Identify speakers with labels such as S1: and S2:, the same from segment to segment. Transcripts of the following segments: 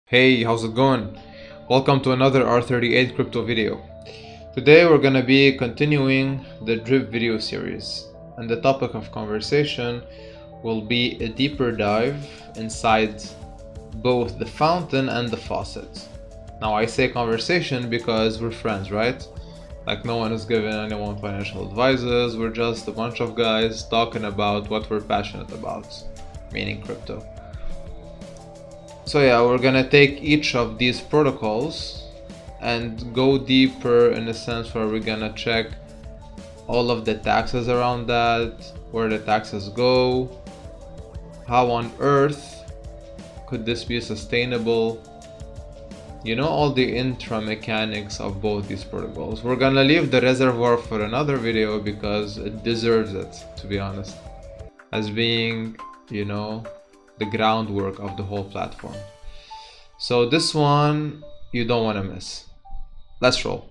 S1: Hey, how's it going? Welcome to another R38 crypto video. Today we're gonna be continuing the drip video series, and the topic of conversation will be a deeper dive inside both the fountain and the faucet. Now I say conversation because we're friends, right? Like no one is giving anyone financial advices, we're just a bunch of guys talking about what we're passionate about, meaning crypto. So yeah, we're gonna take each of these protocols and go deeper in a sense where we're gonna check all of the taxes around that, where the taxes go, how on earth could this be sustainable, all the intra mechanics of both these protocols. We're gonna leave the reservoir for another video because it deserves it, to be honest, as being, the groundwork of the whole platform. So this one you don't want to miss. Let's roll.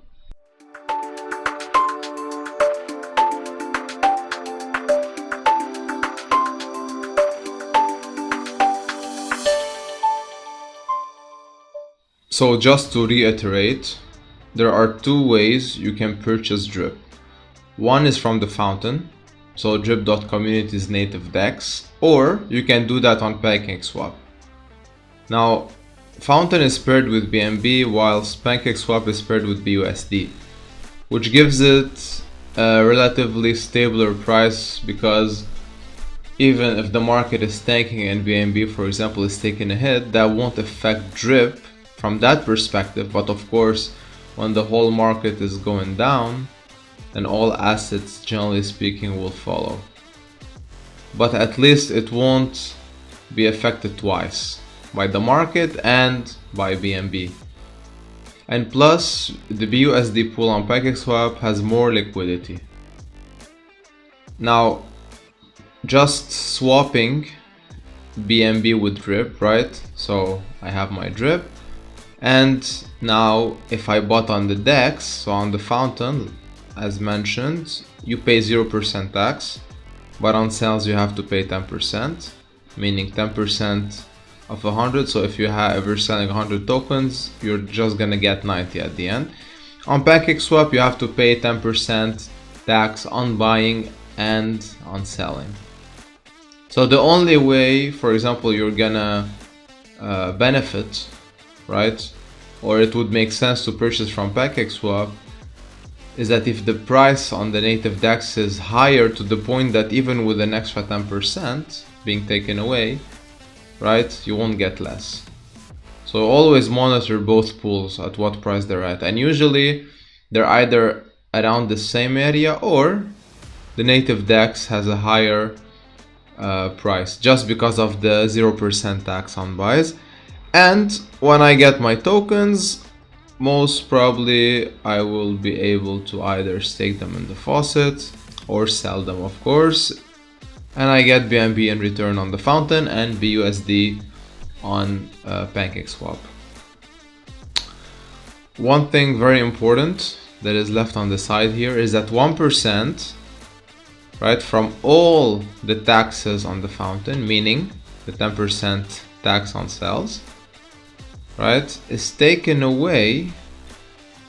S1: So just to reiterate, there are two ways you can purchase Drip. One is from the fountain, so drip.community's native DEX, or you can do that on PancakeSwap. Now, Fountain is paired with BNB, whilst PancakeSwap is paired with BUSD, which gives it a relatively stabler price, because even if the market is tanking and BNB, for example, is taking a hit, that won't affect Drip from that perspective. But of course, when the whole market is going down, and all assets, generally speaking, will follow. But at least it won't be affected twice, by the market and by BNB. And plus, the BUSD pool on PancakeSwap has more liquidity. Now, just swapping BNB with Drip, right? So I have my Drip, and now if I bought on the DEX, so on the fountain, as mentioned, you pay 0% tax, but on sales you have to pay 10%, meaning 10% of 100. So if you're selling 100 tokens, you're just gonna get 90 at the end. On PancakeSwap, you have to pay 10% tax on buying and on selling. So the only way, for example, you're gonna benefit, right, or it would make sense to purchase from PancakeSwap, is that if the price on the native DEX is higher to the point that even with an extra 10% being taken away, right, you won't get less. So always monitor both pools at what price they're at, and usually they're either around the same area or the native DEX has a higher price just because of the 0% tax on buys. And when I get my tokens, most probably I will be able to either stake them in the faucet or sell them, of course, and I get BNB in return on the fountain and BUSD on PancakeSwap. One thing very important that is left on the side here is that 1%, right, from all the taxes on the fountain, meaning the 10% tax on sales, right, is taken away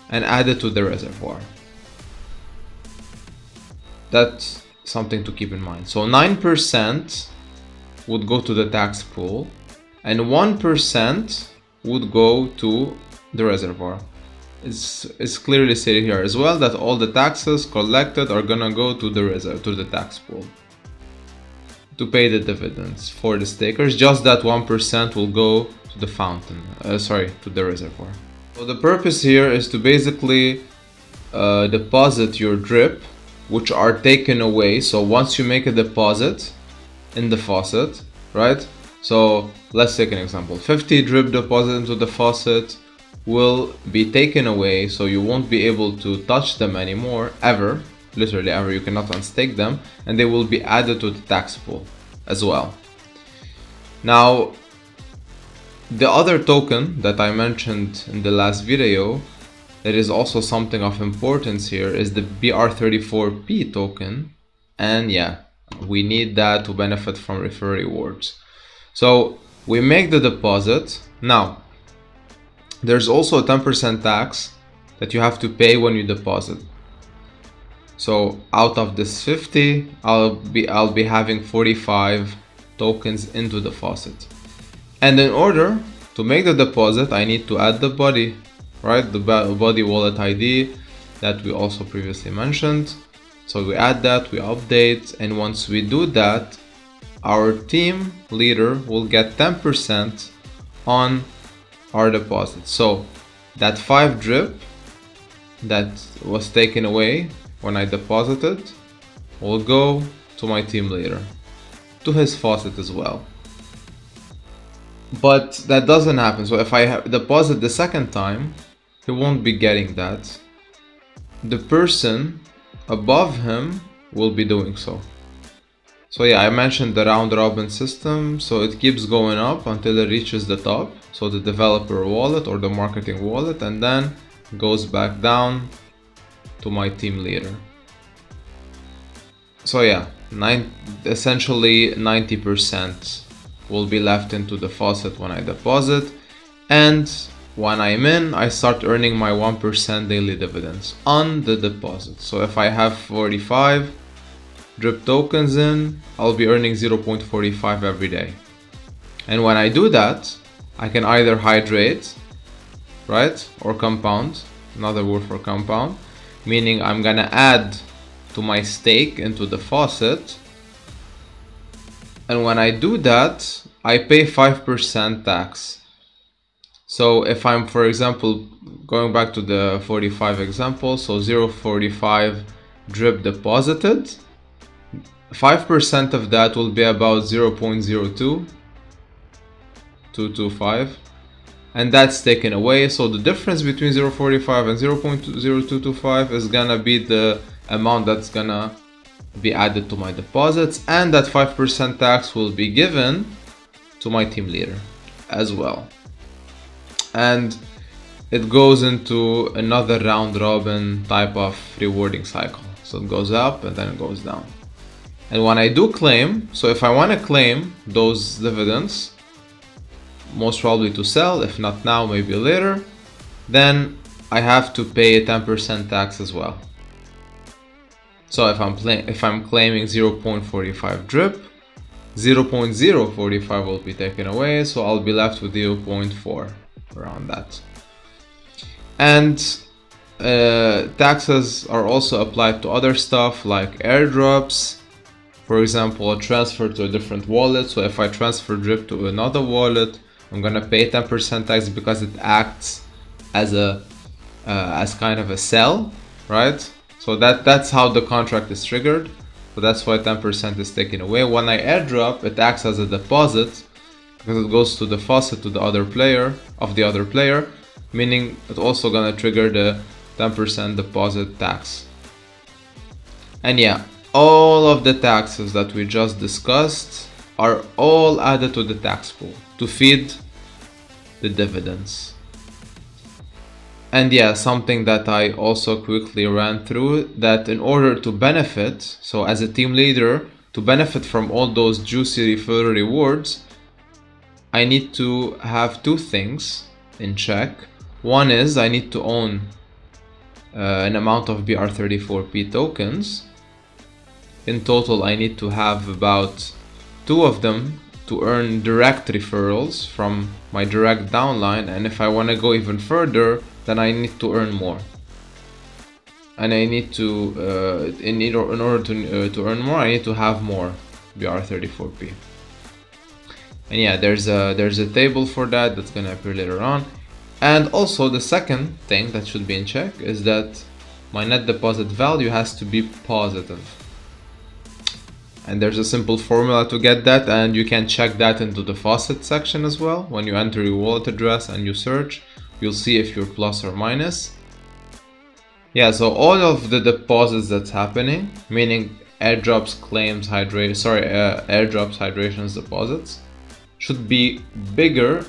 S1: and added to the reservoir. That's something to keep in mind. So 9% would go to the tax pool and 1% would go to the reservoir. It's clearly stated here as well that all the taxes collected are gonna go to the tax pool to pay the dividends for the stakers. Just that 1% will go to the fountain, to the reservoir. So the purpose here is to basically deposit your drip, which are taken away. So once you make a deposit in the faucet, right? So let's take an example. 50 drip deposit into the faucet will be taken away, so you won't be able to touch them anymore, ever, literally ever. You cannot unstake them, and they will be added to the tax pool as well. Now, the other token that I mentioned in the last video, that is also something of importance here, is the BR34P token, and yeah, we need that to benefit from referral rewards. So we make the deposit. Now there's also a 10% tax that you have to pay when you deposit. So out of this 50, I'll be having 45 tokens into the faucet. And in order to make the deposit, I need to add the body, right? The body wallet ID that we also previously mentioned. So we add that, we update, and once we do that, our team leader will get 10% on our deposit. So that 5 drip that was taken away when I deposited will go to my team leader, to his faucet as well. But that doesn't happen. So if I deposit the second time, he won't be getting that. The person above him will be doing so. So yeah, I mentioned the round robin system, so it keeps going up until it reaches the top, so the developer wallet or the marketing wallet, and then goes back down to my team leader. So yeah, essentially 90% will be left into the faucet when I deposit, and when I'm in, I start earning my 1% daily dividends on the deposit. So if I have 45 drip tokens in, I'll be earning 0.45 every day. And when I do that, I can either hydrate, right, or compound, another word for compound, meaning I'm gonna add to my stake into the faucet, and when I do that, I pay 5% tax. So if I'm, for example, going back to the 45 example, so 0.45 drip deposited, 5% of that will be about 0.02225, and that's taken away. So the difference between 0.45 and 0.0225 is gonna be the amount that's gonna be added to my deposits, and that 5% tax will be given to my team leader as well. And it goes into another round robin type of rewarding cycle. So it goes up and then it goes down. And when I do claim, so if I want to claim those dividends, most probably to sell, if not now, maybe later, then I have to pay a 10% tax as well. So if I'm claiming 0.45 drip, 0.045 will be taken away, so I'll be left with 0.4, around that. And taxes are also applied to other stuff like airdrops. For example, a transfer to a different wallet. So if I transfer drip to another wallet, I'm gonna pay 10% tax because it acts as a as kind of a sell, right? So that's how the contract is triggered. So that's why 10% is taken away. When I airdrop, it acts as a deposit because it goes to the faucet to the other player, meaning it's also gonna trigger the 10% deposit tax. And yeah, all of the taxes that we just discussed are all added to the tax pool to feed the dividends. And yeah, something that I also quickly ran through, that in order to benefit, so as a team leader, to benefit from all those juicy referral rewards, I need to have two things in check. One is I need to own an amount of BR34P tokens. In total, I need to have about 2 of them to earn direct referrals from my direct downline, and if I want to go even further, then I need to earn more. And I need to, in order to earn more, I need to have more BR34P. And yeah, there's a table for that that's gonna appear later on. And also the second thing that should be in check is that my net deposit value has to be positive. And there's a simple formula to get that, and you can check that into the Faucet section as well. When you enter your wallet address and you search, you'll see if you're plus or minus. Yeah, so all of the deposits that's happening, meaning airdrops, claims, airdrops, hydrations, deposits, should be bigger,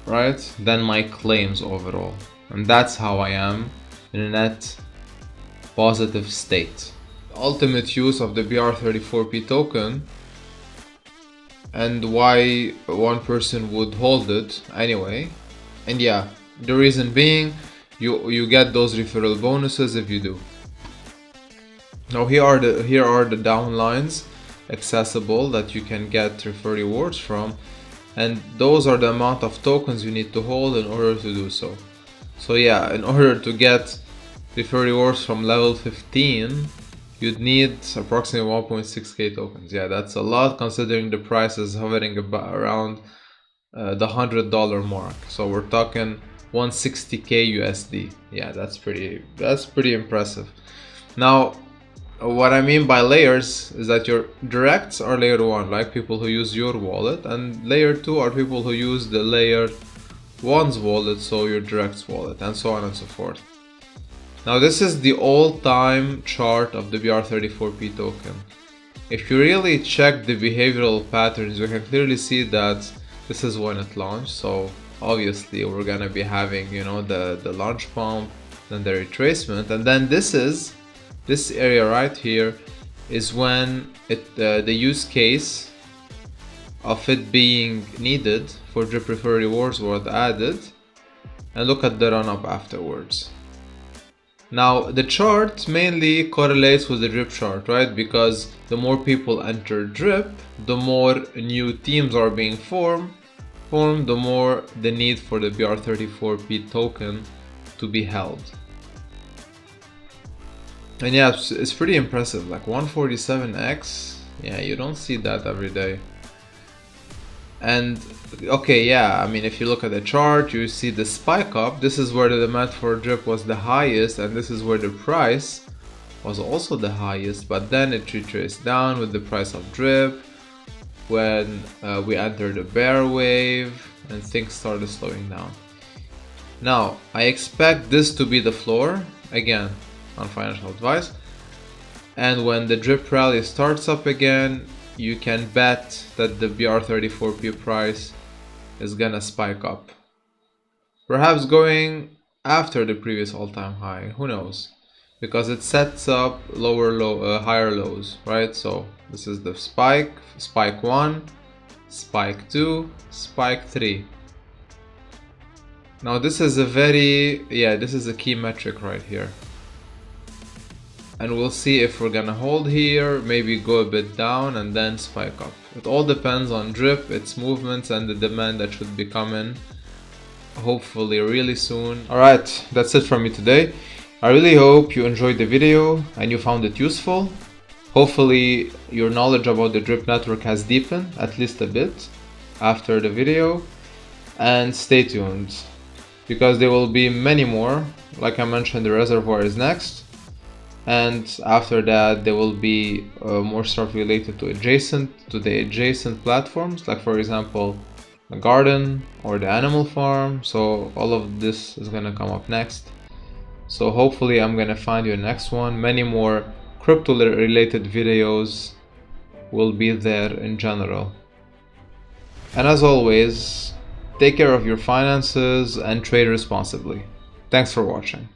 S1: right, than my claims overall. And that's how I am in a net positive state. Ultimate use of the BR34P token and why one person would hold it anyway And yeah, the reason being, you get those referral bonuses if you do. Now here are the downlines accessible that you can get referral rewards from, and those are the amount of tokens you need to hold in order to do so. So yeah, in order to get referral rewards from level 15, you'd need approximately 1.6k tokens. Yeah, that's a lot considering the price is hovering about around the $100 mark. So we're talking 160k USD. Yeah, that's pretty impressive. Now, what I mean by layers is that your directs are layer 1, like people who use your wallet, and layer 2 are people who use the layer 1's wallet, so your direct's wallet, and so on and so forth. Now this is the all-time chart of the BR34P token. If you really check the behavioral patterns, you can clearly see that this is when it launched. So obviously we're gonna be having, you know, the launch pump, then the retracement, and then this area right here is when the use case of it being needed for drip referral rewards was added, and look at the run up afterwards. Now the chart mainly correlates with the drip chart, right? Because the more people enter drip, the more new teams are being formed, the more the need for the BR34P token to be held. And yeah, it's pretty impressive, like 147x. Yeah, you don't see that every day. And okay, yeah, I mean, if you look at the chart, you see the spike up. This is where the demand for drip was the highest, and this is where the price was also the highest, but then it retraced down with the price of drip when we entered the bear wave and things started slowing down. Now, I expect this to be the floor, again, on financial advice, and when the drip rally starts up again, you can bet that the BR34P price is gonna spike up, perhaps going after the previous all-time high, who knows, because it sets up higher lows, right? So this is the spike 1, spike 2, spike 3. Now this is this is a key metric right here. And we'll see if we're gonna hold here, maybe go a bit down and then spike up. It all depends on drip, its movements, and the demand that should be coming hopefully really soon. Alright, that's it from me today. I really hope you enjoyed the video and you found it useful. Hopefully your knowledge about the Drip network has deepened at least a bit after the video. And stay tuned, because there will be many more. Like I mentioned, the reservoir is next. And after that there will be more stuff related to the adjacent platforms, like for example the garden or the animal farm. So all of this is gonna come up next. So hopefully I'm gonna find you next one. Many more crypto related videos will be there in general. And as always, take care of your finances and trade responsibly. Thanks for watching.